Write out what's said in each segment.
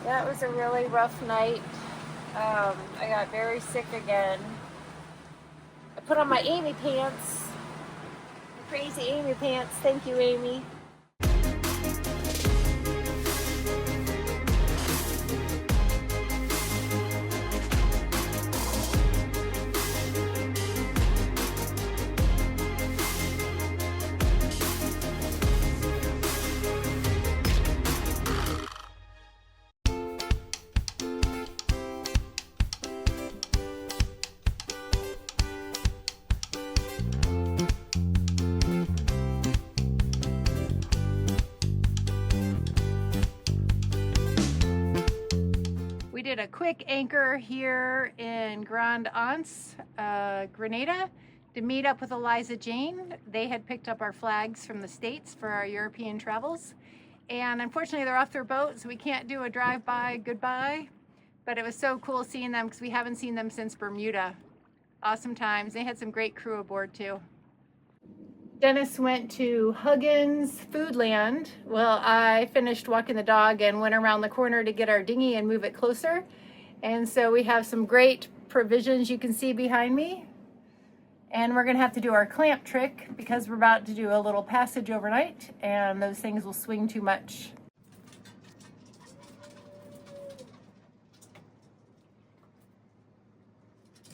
That was a really rough night. I got very sick again. I put on my Amy pants. The crazy Amy pants. Thank you, Amy. We did a quick anchor here in Grand Anse, Grenada, to meet up with Eliza Jane. They had picked up our flags from the States for our European travels. And unfortunately they're off their boat, so we can't do a drive-by goodbye. But it was so cool seeing them because we haven't seen them since Bermuda. Awesome times. They had some great crew aboard too. Dennis went to Huggins Foodland. Well, I finished walking the dog and went around the corner to get our dinghy and move it closer. And so we have some great provisions you can see behind me. And we're gonna have to do our clamp trick because we're about to do a little passage overnight and those things will swing too much.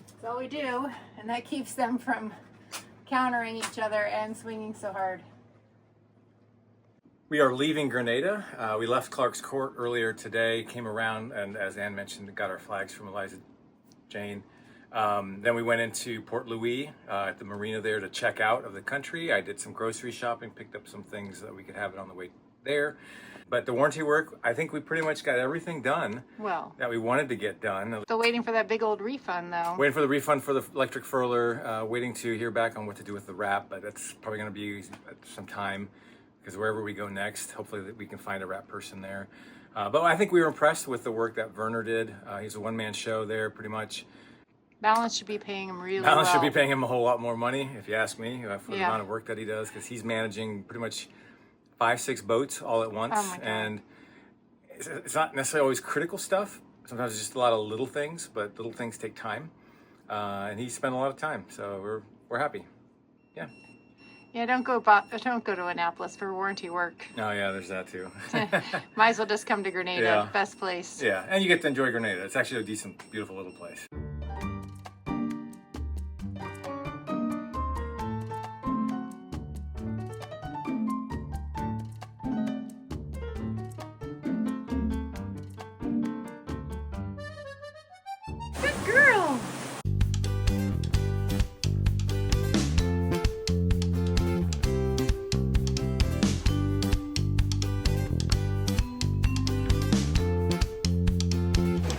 That's all we do, and that keeps them from countering each other and swinging so hard. We are leaving Grenada. We left Clark's Court earlier today, came around, and as Ann mentioned, got our flags from Eliza Jane. Then we went into Port Louis at the marina there to check out of the country. I did some grocery shopping, picked up some things that we could have it on the way there. But the warranty work, I think we pretty much got everything done that we wanted to get done. Still waiting for that big old refund though. Waiting for the refund for the electric furler, waiting to hear back on what to do with the wrap, but that's probably gonna be some time because wherever we go next, hopefully that we can find a wrap person there. But I think we were impressed with the work that Werner did. He's a one-man show there pretty much. Balance should be paying him really Balance well. should be paying him a whole lot more money, if you ask me, for the amount of work that he does, because he's managing pretty much 5-6 boats all at once. Oh my God. And it's not necessarily always critical stuff. Sometimes it's just a lot of little things, but little things take time. And he spent a lot of time, so we're happy. Yeah. Yeah, don't go to Annapolis for warranty work. Oh yeah, there's that too. Might as well just come to Grenada, Yeah. best place. Yeah, and you get to enjoy Grenada. It's actually a decent, beautiful little place. Good girl.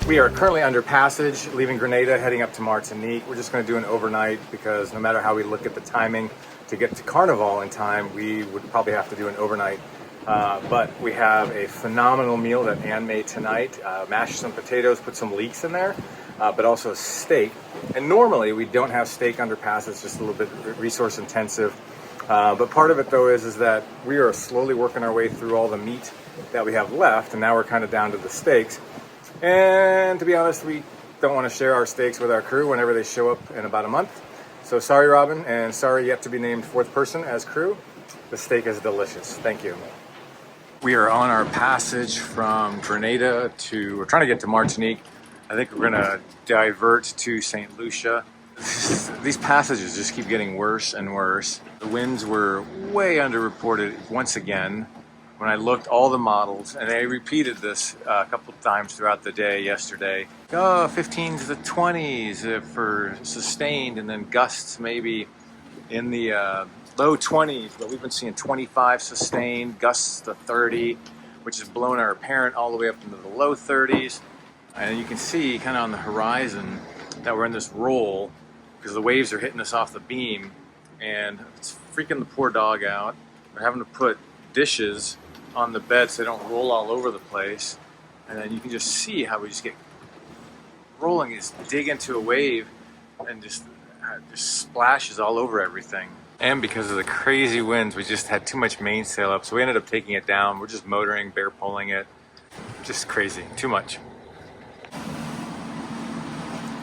We are currently under passage, leaving Grenada, heading up to Martinique. We're just going to do an overnight because no matter how we look at the timing to get to Carnival in time, we would probably have to do an overnight. But we have a phenomenal meal that Ann made tonight. Mashed some potatoes, put some leeks in there, but also steak. And normally we don't have steak under pass, it's just a little bit resource intensive. But part of it though is that we are slowly working our way through all the meat that we have left, and now we're kind of down to the steaks. And to be honest, we don't want to share our steaks with our crew whenever they show up in about a month. So sorry, Robin, and sorry yet to be named fourth person as crew. The steak is delicious. Thank you. We are on our passage from Grenada we're trying to get to Martinique. I think we're gonna divert to St. Lucia. These passages just keep getting worse and worse. The winds were way underreported once again. When I looked all the models, and they repeated this a couple of times throughout the day yesterday. 15s to the 20s for sustained, and then gusts maybe in the low 20s, but we've been seeing 25 sustained, gusts to 30, which has blown our apparent all the way up into the low 30s. And you can see kind of on the horizon that we're in this roll because the waves are hitting us off the beam, and it's freaking the poor dog out. We're having to put dishes on the bed so they don't roll all over the place. And then you can just see how we just get rolling, just dig into a wave and just splashes all over everything. And because of the crazy winds, we just had too much mainsail up, so we ended up taking it down. We're just motoring, bare pulling it. Just crazy, too much.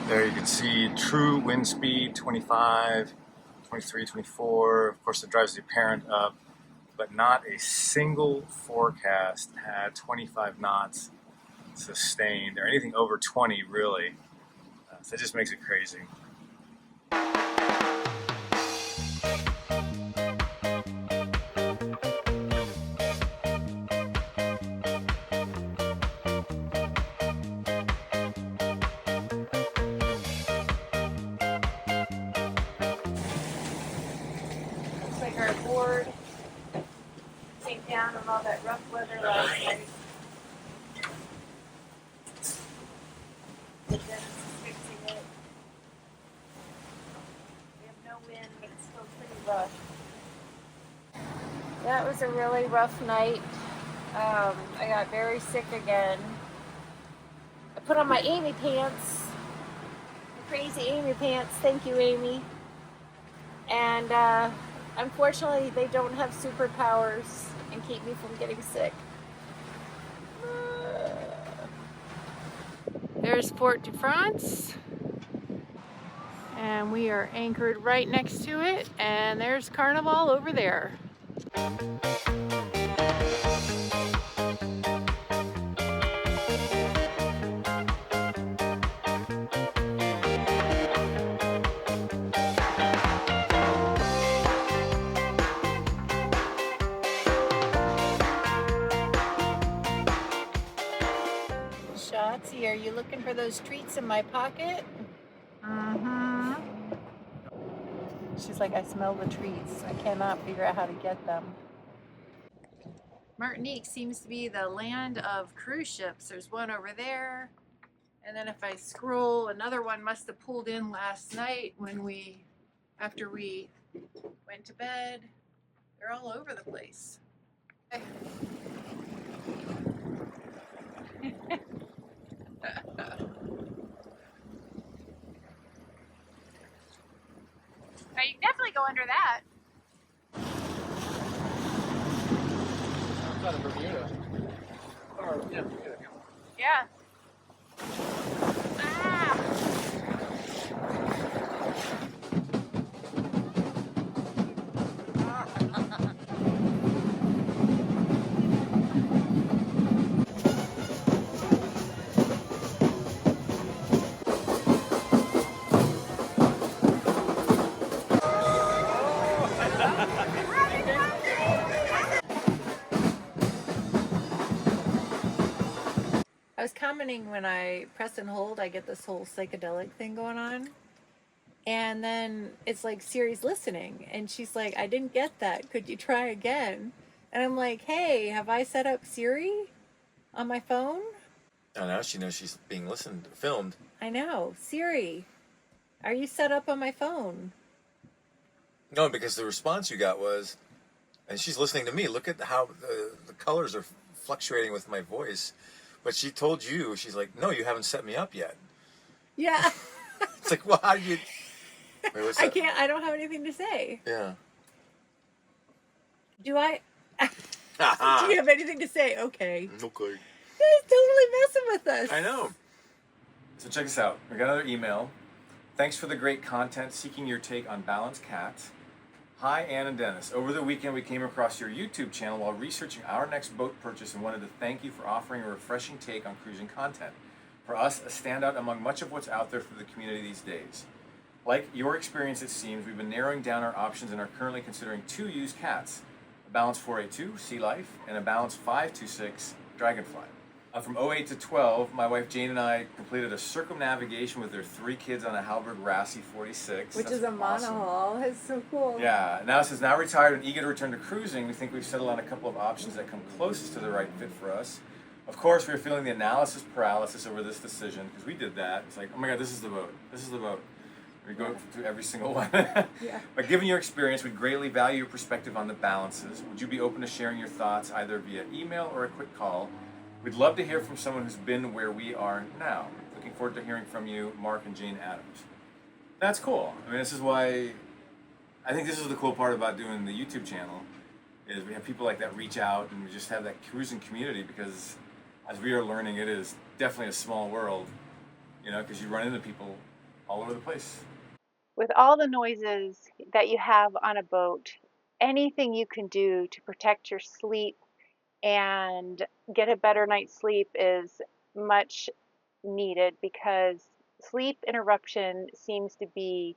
There you can see true wind speed, 25, 23, 24. Of course, it drives the apparent up, but not a single forecast had 25 knots sustained, or anything over 20, really. So it just makes it crazy. Looks like our board sank down on all that rough weather last night. The Dennis is fixing it. We have no wind, but it's still pretty rough. That was a really rough night. I got very sick again. I put on my Amy pants. Crazy Amy pants. Thank you, Amy. And unfortunately, they don't have superpowers and keep me from getting sick. There's Port de France. And we are anchored right next to it. And there's Carnival over there. Shotzi, are you looking for those treats in my pocket? Mm-hmm. She's like, I smell the treats. I cannot figure out how to get them. Martinique seems to be the land of cruise ships. There's one over there. And then if I scroll, another one must have pulled in last night after we went to bed. They're all over the place. You can definitely go under that. Outside of Bermuda. Or, yeah, Bermuda. Yeah. Ah. I was commenting when I press and hold, I get this whole psychedelic thing going on. And then it's like Siri's listening. And she's like, I didn't get that. Could you try again? And I'm like, hey, have I set up Siri on my phone? Oh, now she knows she's being filmed. I know. Siri, are you set up on my phone? No, because the response you got was, and she's listening to me, look at how the colors are fluctuating with my voice. But she told you, she's like, no, you haven't set me up yet. Yeah. It's like, well, how do you... Wait, what's that? I don't have anything to say. Yeah. Do I? Do you have anything to say? Okay. Okay. He's totally messing with us. I know. So check this out. We got another email. Thanks for the great content, seeking your take on balanced cats. Hi, Ann and Dennis. Over the weekend, we came across your YouTube channel while researching our next boat purchase and wanted to thank you for offering a refreshing take on cruising content. For us, a standout among much of what's out there for the community these days. Like your experience, it seems, we've been narrowing down our options and are currently considering 2 used cats, a Balance 482, Sea Life, and a Balance 526, Dragonfly. From 08 to 12, my wife Jane and I completed a circumnavigation with their 3 kids on a Halberg Rassie 46. Which That's is a awesome. monohull. It's so cool. Yeah, now since now retired and eager to return to cruising, we think we've settled on a couple of options that come closest to the right fit for us. Of course, we were feeling the analysis paralysis over this decision because we did that. It's like, oh my God, this is the boat. This is the boat. We go through every single one. Yeah. But given your experience, we'd greatly value your perspective on the balances. Would you be open to sharing your thoughts either via email or a quick call? We'd love to hear from someone who's been where we are now. Looking forward to hearing from you, Mark and Jane Adams. That's cool. I mean, this is why I think this is the cool part about doing the YouTube channel is we have people like that reach out and we just have that cruising community because as we are learning, it is definitely a small world, you know, because you run into people all over the place. With all the noises that you have on a boat, anything you can do to protect your sleep and get a better night's sleep is much needed, because sleep interruption seems to be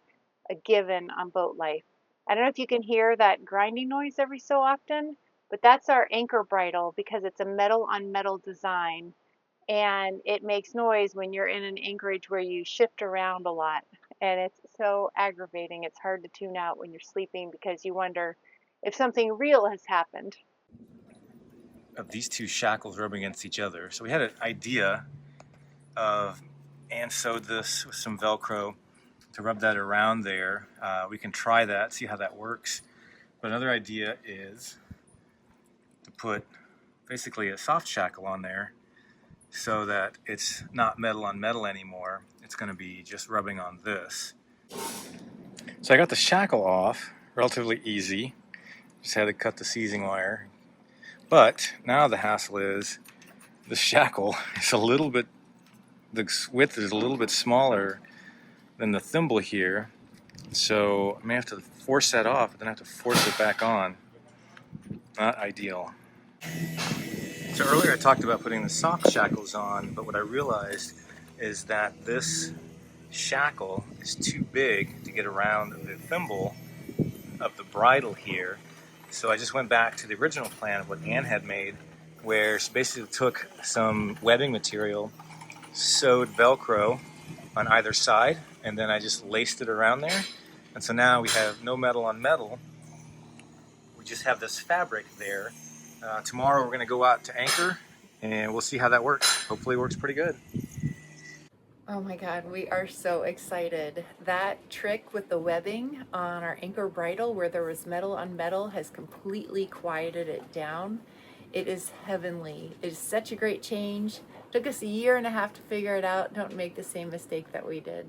a given on boat life. I don't know if you can hear that grinding noise every so often, but that's our anchor bridle, because it's a metal on metal design, and it makes noise when you're in an anchorage where you shift around a lot, and it's so aggravating. It's hard to tune out when you're sleeping because you wonder if something real has happened. Of these two shackles rubbing against each other. So we had an idea of, Anne sewed this with some Velcro to rub that around there. We can try that, see how that works. But another idea is to put basically a soft shackle on there so that it's not metal on metal anymore. It's going to be just rubbing on this. So I got the shackle off, relatively easy. Just had to cut the seizing wire. But now the hassle is the shackle is a little bit, the width is a little bit smaller than the thimble here. So I may have to force that off, but then I have to force it back on. Not ideal. So earlier I talked about putting the soft shackles on, but what I realized is that this shackle is too big to get around the thimble of the bridle here. So I just went back to the original plan of what Anne had made, where she basically took some webbing material, sewed Velcro on either side, and then I just laced it around there. And so now we have no metal on metal. We just have this fabric there. Tomorrow we're going to go out to anchor, and we'll see how that works. Hopefully it works pretty good. Oh my God, we are so excited. That trick with the webbing on our anchor bridle where there was metal on metal has completely quieted it down. It is heavenly. It is such a great change. Took us 1.5 years to figure it out. Don't make the same mistake that we did.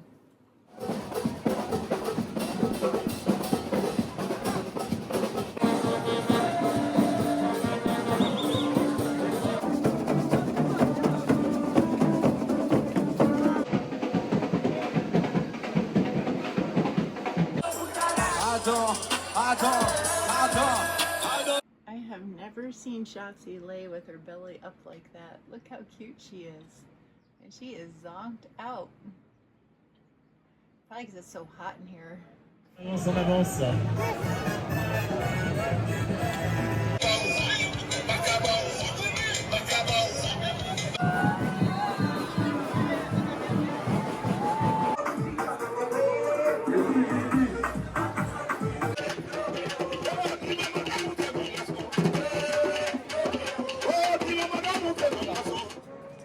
I have never seen Shotzi lay with her belly up like that. Look how cute she is. And she is zonked out. Probably because it's so hot in here.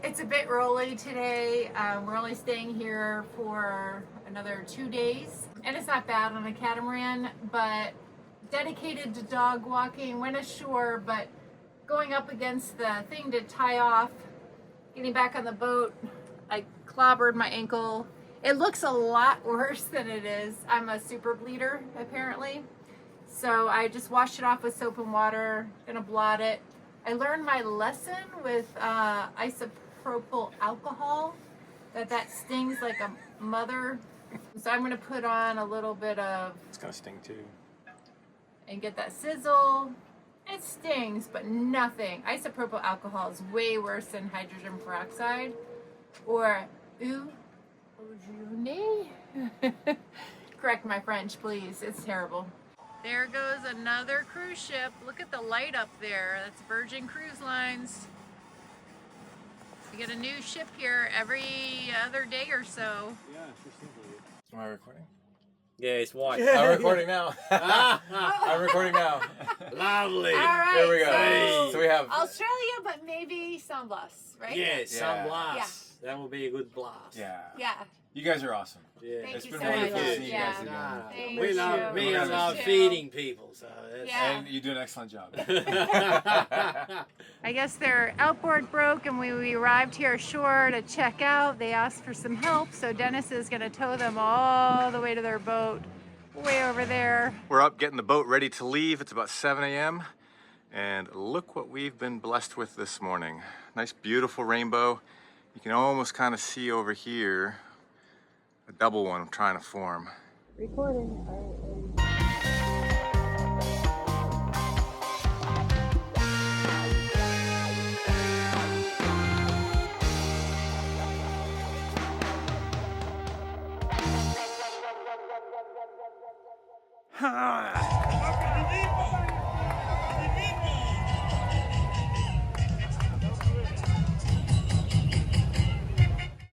It's a bit rolly today. We're only staying here for another 2 days, and it's not bad on a catamaran, but dedicated to dog walking. Went ashore, but going up against the thing to tie off, getting back on the boat, I clobbered my ankle. It looks a lot worse than it is. I'm a super bleeder apparently, so I just washed it off with soap and water. Gonna blot it. I learned my lesson with isopropyl alcohol, that stings like a mother. So I'm gonna put on a little bit of, It's gonna sting too. and get that sizzle. It stings, but nothing. Isopropyl alcohol is way worse than hydrogen peroxide or eau de Correct my French, please. It's terrible. There goes another cruise ship. Look at the light up there. That's Virgin Cruise Lines. We get a new ship here every other day or so. Am I recording? Yeah, it's white. I'm recording now. I'm recording now. Lovely. All right. There we go. So we have Australia, but maybe sunblast, right? Yeah, Yeah. some blast. That will be a good blast. Yeah. Yeah. You guys are awesome. Yeah. Thank It's you been so wonderful much. to see you Yeah. guys again. Thank We love you. me. I Thank love you. feeding people. So that's Yeah. And you do an excellent job. I guess their outboard broke and we arrived here ashore to check out. They asked for some help, so Dennis is going to tow them all the way to their boat, way over there. We're up getting the boat ready to leave. It's about 7 a.m. And look what we've been blessed with this morning. Nice, beautiful rainbow. You can almost kind of see over here a double one I'm trying to form. Recording. Ha!